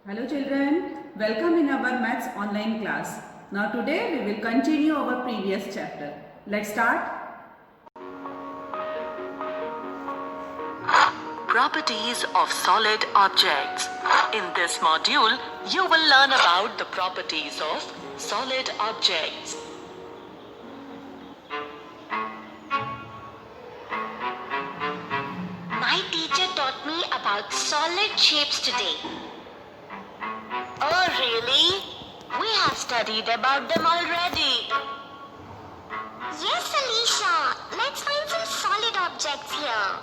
Hello children, welcome in our maths online class. Now today we will continue our previous chapter. Let's start. Properties of solid objects. In this module, you will learn about the properties of solid objects. My teacher taught me about solid shapes today. Oh, really? We have studied about them already. Yes, Alicia. Let's find some solid objects here.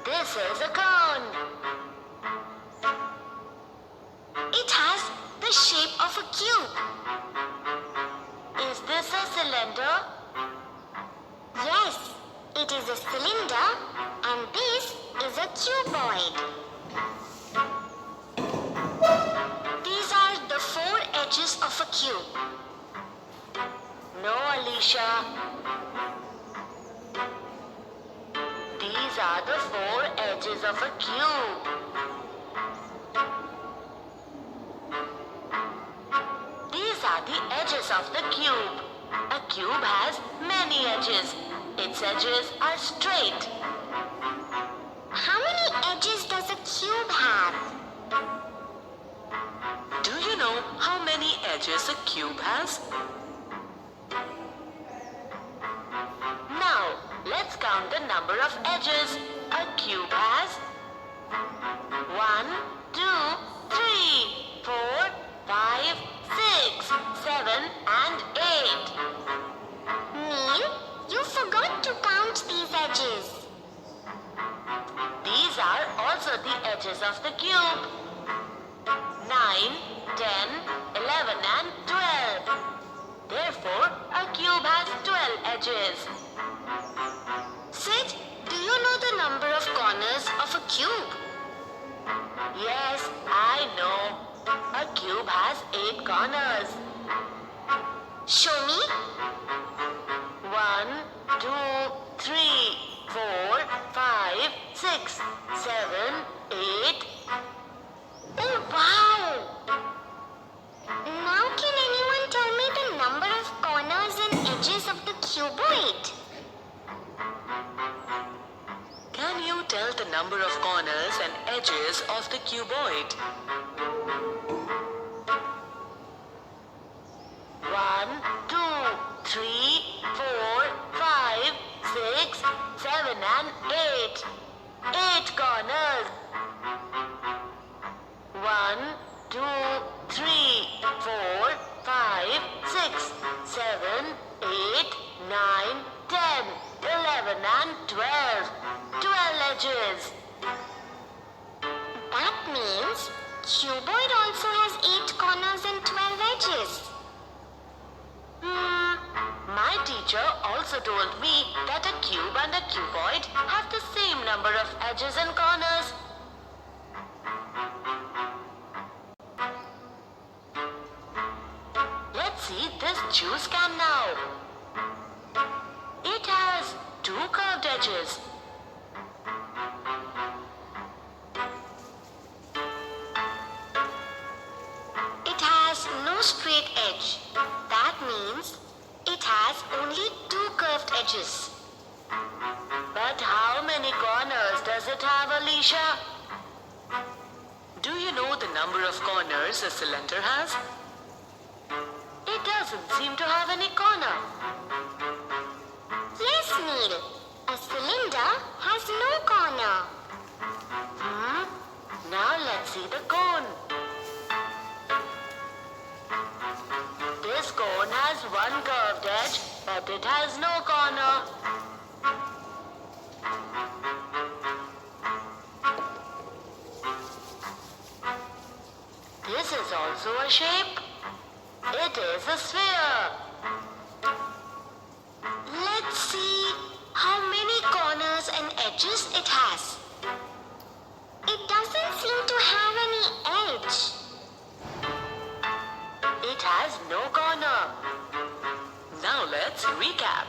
This is a cone. It has the shape of a cube. Is this a cylinder? Yes, it is a cylinder and this is a cuboid. These are the four edges of a cube. No, Alicia. These are the four edges of a cube. These are the edges of the cube. A cube has many edges. Its edges are straight. How many edges does a cube have? Do you know how many edges a cube has? Now, let's count the number of edges a cube has. 1, 2, 3, 4, 5, 6, 7 and 8. Neil, you forgot to count these edges. These are also the edges of the cube. 9, 10, 11 and 12. Therefore, a cube has 12 edges. Sid, do you know the number of corners of a cube? Yes, I know. A cube has 8 corners. Show me. 1, 2, 3, 4, 5, 6, 7, 8. Oh, wow! Now can anyone tell me the number of corners and edges of the cuboid? Can you tell the number of corners and edges of the cuboid? 1, 2, 3, 4, 5, 6, 7 and 8. 8 corners. 1, 2, 3, 4, 5, 6, 7, 8, 9, 10, 11 and 12. 12 edges. That means cuboid also has 8 corners and 12 edges. My teacher also told me that a cube and a cuboid have the same number of edges and corners. Let's see this juice can now. It has 2 curved edges. It has no straight edge. That means it has only 2 curved edges. But how many corners does it have, Alicia? Do you know the number of corners a cylinder has? It doesn't seem to have any corner. Yes, Neil. A cylinder has no corner. Now let's see the cone. This cone has 1 curved edge, but it has no corner. This is also a shape. It is a sphere. Let's see how many corners and edges it has. It doesn't seem to have any edge. It has no corner. Now let's recap.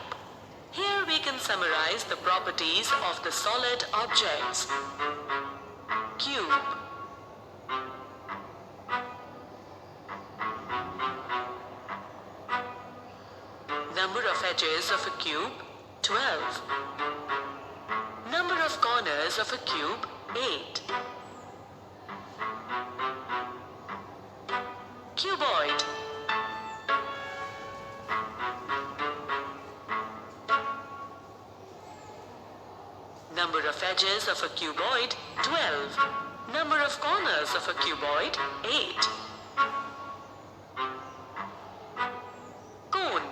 Here we can summarize the properties of the solid objects. Cube. Number of edges of a cube, 12. Number of corners of a cube, 8. Cuboid. Number of edges of a cuboid, 12. Number of corners of a cuboid, 8. Cone.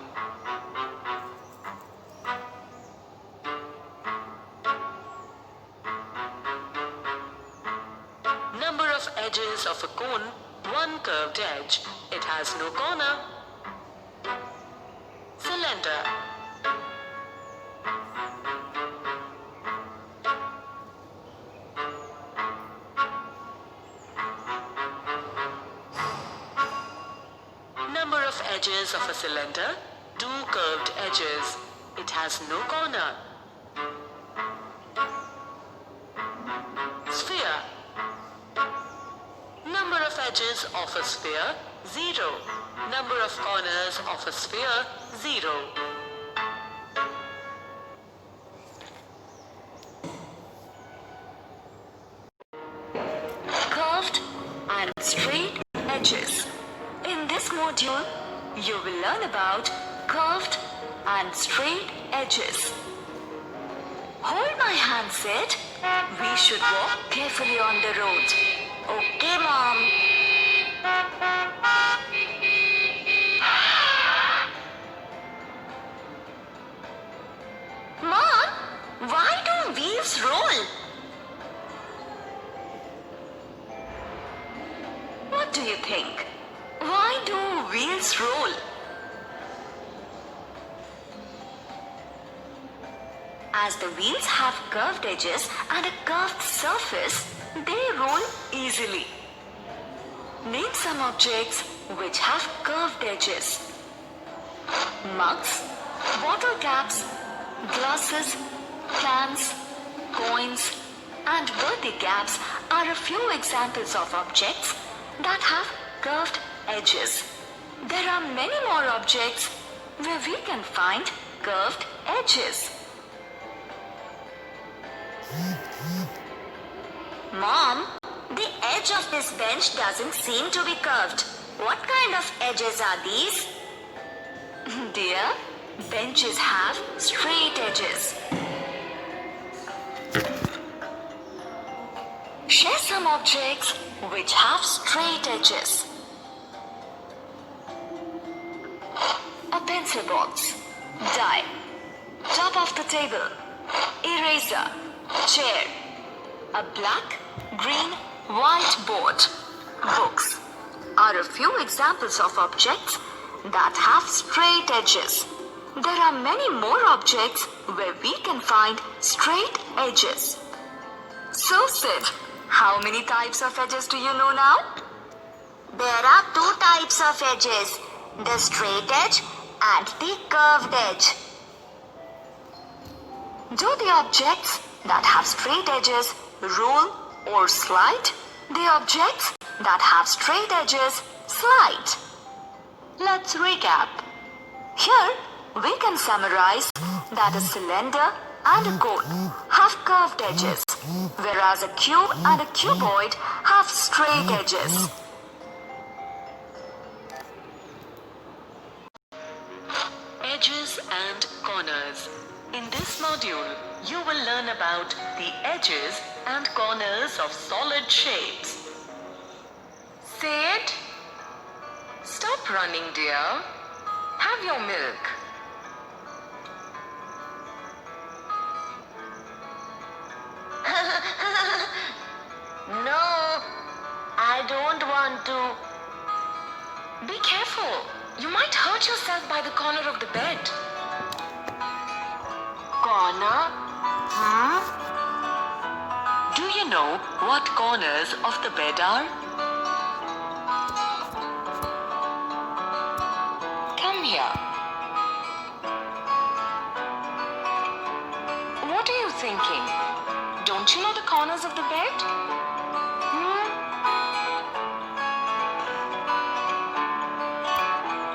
Number of edges of a cone, 1 curved edge. It has no corner. Cylinder. Number of edges of a cylinder, 2 curved edges. It has no corner. Sphere. Number of edges of a sphere, 0. Number of corners of a sphere, 0. Curved and straight edges. In this module, you will learn about curved and straight edges. Hold my hand, Sid. We should walk carefully on the road. Okay, Mom. Mom, why do wheels roll? What do you think? Why do wheels roll? As the wheels have curved edges and a curved surface, they roll easily. Name some objects which have curved edges. Mugs, bottle caps, glasses, cans, coins, and birthday caps are a few examples of objects that have curved edges. There are many more objects where we can find curved edges. Mom, the edge of this bench doesn't seem to be curved. What kind of edges are these? Dear, benches have straight edges. Share some objects which have straight edges. A pencil box, die, top of the table, eraser, chair, a black, green, white board. Books are a few examples of objects that have straight edges. There are many more objects where we can find straight edges. So, Sid, how many types of edges do you know now? There are 2 types of edges, the straight edge and the curved edge. Do the objects that have straight edges roll or slide? The objects that have straight edges slide. Let's recap. Here we can summarize that a cylinder and a cone have curved edges, whereas a cube and a cuboid have straight edges. Edges and corners. In this module, you will learn about the edges and corners of solid shapes. Sid, stop running, dear. Have your milk. No, I don't want to. Be careful. You might hurt yourself by the corner of the bed. Corner? Do you know what corners of the bed are? Come here. thinking? Don't you know the corners of the bed?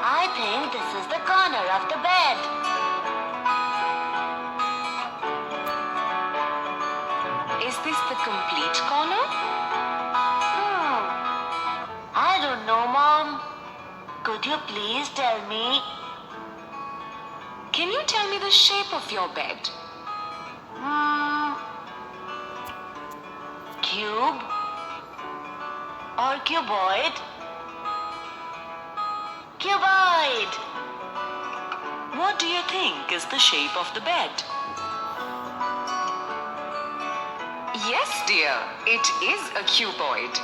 I think this is the corner of the bed. Is this the complete corner? I don't know, Mom. Could you please tell me? Can you tell me the shape of your bed? Cube? Or cuboid? Cuboid! What do you think is the shape of the bed? Yes, dear. It is a cuboid.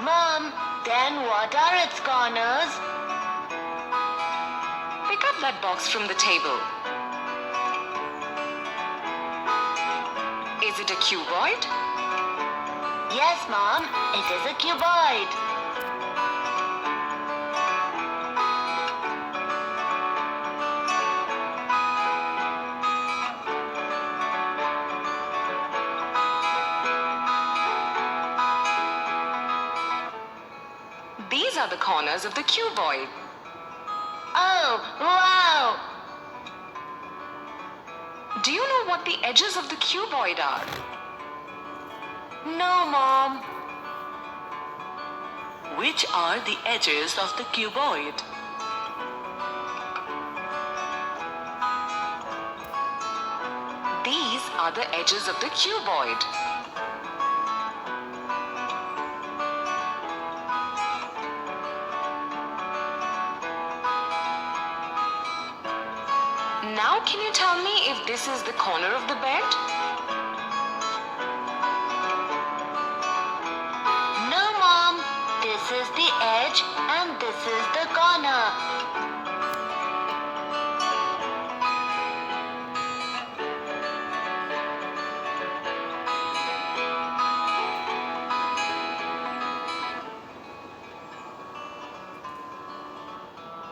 Mom, then what are its corners? Pick up that box from the table. Is it a cuboid? Yes, Mom, it is a cuboid. These are the corners of the cuboid. Oh, wow! Do you know what the edges of the cuboid are? No, Mom. Which are the edges of the cuboid? These are the edges of the cuboid. Now can you tell me if this is the corner of the bed? No, Mom. This is the edge and this is the corner.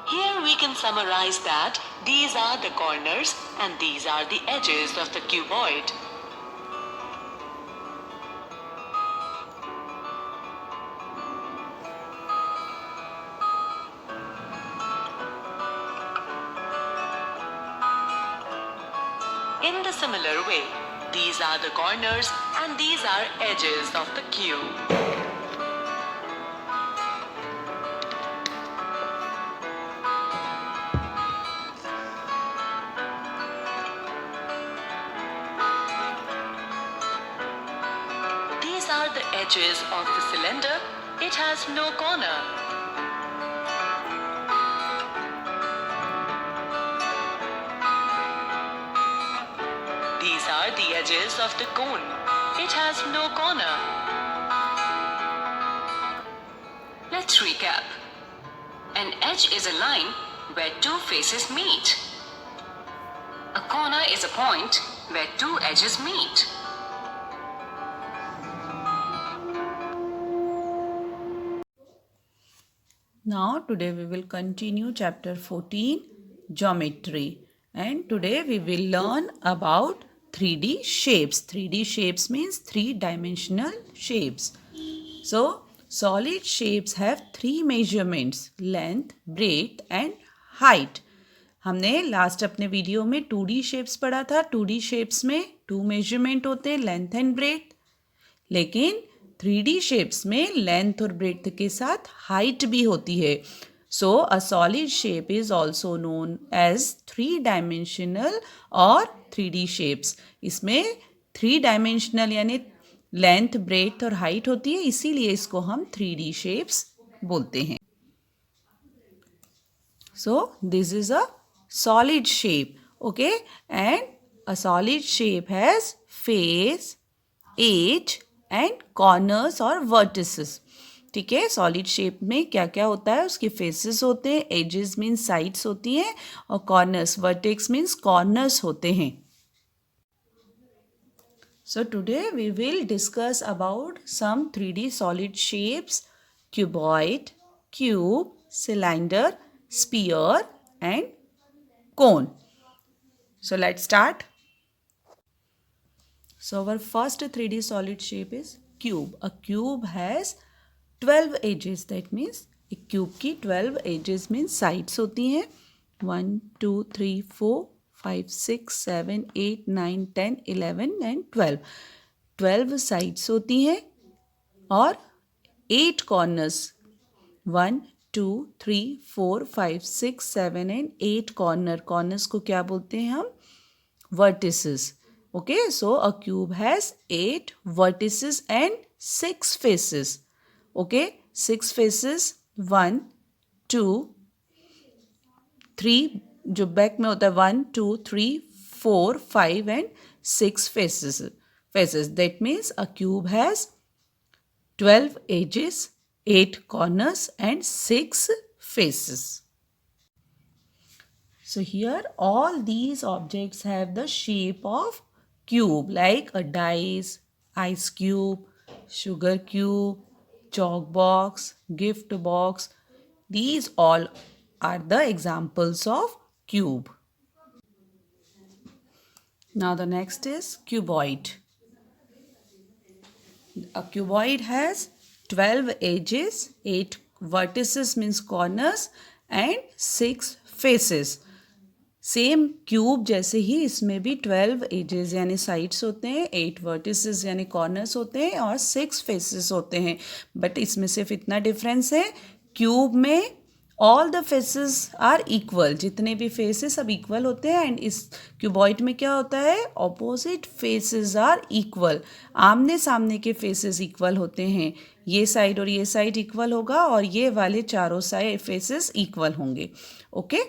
Here we can summarize that these are the corners and these are the edges of the cuboid. In the similar way, these are the corners and these are edges of the cube. These are the edges of the cylinder. It has no corner. These are the edges of the cone. It has no corner. Let's recap. An edge is a line where two faces meet. A corner is a point where two edges meet. Now today we will continue chapter 14 geometry, and today we will learn about 3D shapes. 3D shapes means three-dimensional shapes. So solid shapes have three measurements: length, breadth and height. हमने last अपने video में 2D shapes पढ़ा था. 2D shapes में to measurement होते हैं, length and breadth. लेकिन 3D shapes में लेंथ और ब्रेथ के साथ हाइट भी होती है. So a solid shape is also known as 3 dimensional और 3D शेप्स. इसमें 3 डायमेंशनल यानी लेंथ, ब्रेथ और हाइट होती है, इसीलिए इसको हम 3D शेप्स बोलते हैं. So this is a solid shape, okay, and a solid shape has face, edge and corners or vertices. ठीक है, सॉलिड शेप में क्या क्या होता है, उसके फेसेस होते हैं, एजेस मीन्स साइड्स होती हैं और कॉर्नर्स, वर्टेक्स मीन्स कॉर्नर्स होते हैं. So today we will discuss about some 3D solid shapes: cuboid, cube, cylinder, sphere and cone. So let's start. So our first 3D solid shape is cube. A cube has 12 edges. That means एक cube की 12 edges means sides होती हैं 1 2 3 4 5 6 7 8 9 10 11 and 12 sides होती हैं और 8 corners 1 2 3 4 5 6 7 and 8 corners को क्या बोलते हैं हम vertices. Okay, so a cube has 8 vertices and 6 faces. Okay, 6 faces 1 2 3 जो बैक में होता है 1 2 3 4 5 and 6 faces. That means a cube has 12 edges, 8 corners and 6 faces. So here all these objects have the shape of cube, like a dice, ice cube, sugar cube, chalk box, gift box. These all are the examples of cube. Now the next is cuboid. A cuboid has 12 edges, 8 vertices means corners and 6 faces. Same cube जैसे ही इसमें भी 12 edges यानी sides होते हैं 8 vertices यानी corners होते हैं और 6 फेसेस होते हैं बट इसमें सिर्फ इतना डिफरेंस है क्यूब में all the faces are equal जितने भी फेसेस सब इक्वल होते हैं एंड इस क्यूबॉइड में क्या होता है ऑपोजिट फेसेस आर इक्वल आमने सामने के फेसेस इक्वल होते हैं ये साइड और ये साइड इक्वल होगा और ये वाले चारों साइड फेसेस इक्वल होंगे okay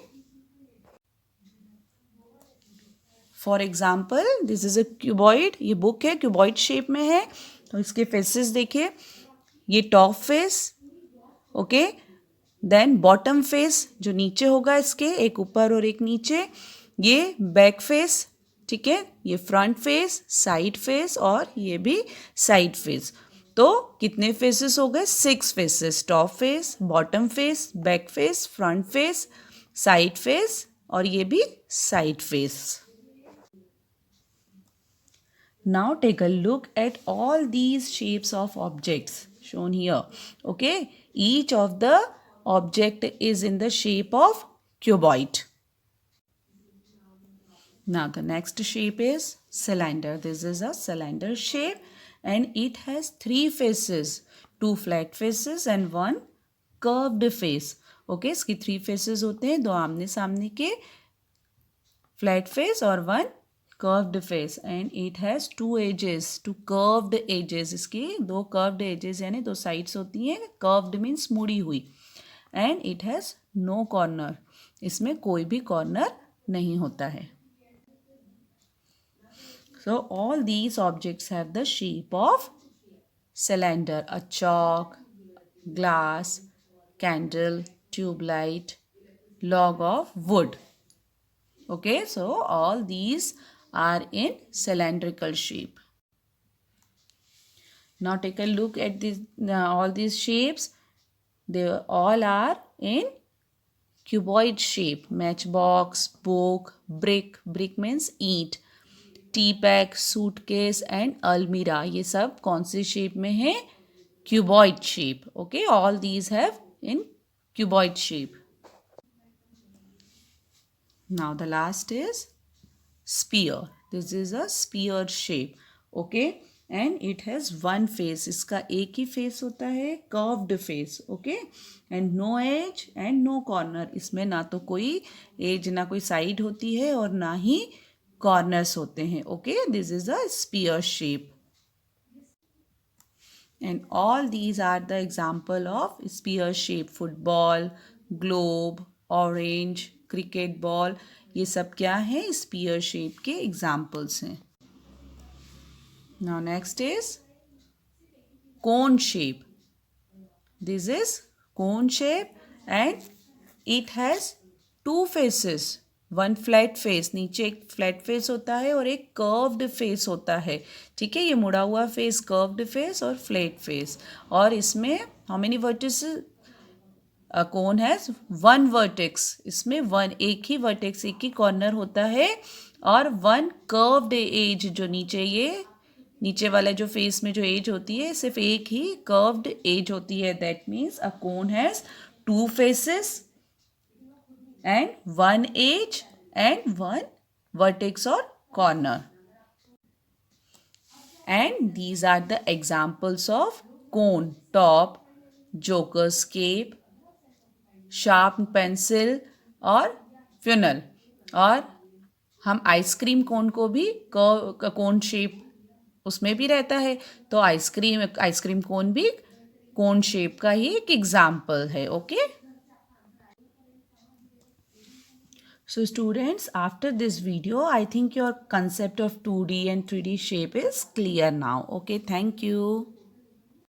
for example this is a cuboid ये बुक है क्यूबॉइड शेप में है तो इसके फेसेस देखिए ये top face okay then bottom face जो नीचे होगा इसके एक ऊपर और एक नीचे ये बैक फेस ठीक है ये फ्रंट फेस साइड फेस और ये भी साइड फेस तो कितने फेसेस हो गए 6 faces top face bottom face back face front face side face और ये भी side face Now take a look at all these shapes of objects shown here. Okay, each of the object is in the shape of cuboid. Now the next shape is cylinder. This is a cylinder shape and it has 3 faces, 2 flat faces and 1 curved face. Okay, इसकी 3 faces होते हैं 2 आमने सामने के flat face और 1 curved face and it has 2 edges 2 curved edges इसकी 2 curved edges यानी 2 sides होती हैं curved means मुड़ी हुई and it has no corner इसमें कोई भी corner नहीं होता है so all these objects have the shape of cylinder a chalk glass candle tube light log of wood okay so all these are in cylindrical shape. Now take a look at this all these shapes. They all are in cuboid shape. Matchbox, book, brick. Brick means eat. Tea bag, suitcase and almirah. ये सब कौन सी shape में है? Cuboid shape. Okay, all these have in cuboid shape. Now the last is sphere. This is a sphere shape. Okay, and it has one face. इसका एक ही face होता है curved face. Okay, and no edge and no corner. इसमें ना तो कोई edge ना कोई side होती है और ना ही corners होते हैं. Okay, this is a sphere shape. And all these are the example of sphere shape. Football, globe, orange, cricket ball. ये सब क्या है स्पीयर शेप के एग्जाम्पल्स हैं now next is cone shape this is cone shape and it has 2 faces 1 flat face नीचे एक flat face होता है और एक कर्व्ड फेस होता है ठीक है ये मुड़ा हुआ फेस कर्व्ड फेस और फ्लैट फेस और इसमें how many vertices A cone has 1 vertex. इसमें एक ही वर्टेक्स एक ही कॉर्नर होता है और 1 curved edge जो नीचे ये नीचे वाला जो फेस में जो एज होती है सिर्फ एक ही कर्व्ड एज होती है. That means a cone has 2 faces and 1 edge and 1 vertex or corner. And these are the examples of cone: top, joker's cape, sharp pencil और funnel. और हम आइसक्रीम कोन को भी कोन शेप उसमें भी रहता है, तो आइसक्रीम कोन भी कोन शेप का ही एक एग्जाम्पल है. Okay. So students, after this video, I think your concept of 2D and 3D shape is clear now. Okay, thank you.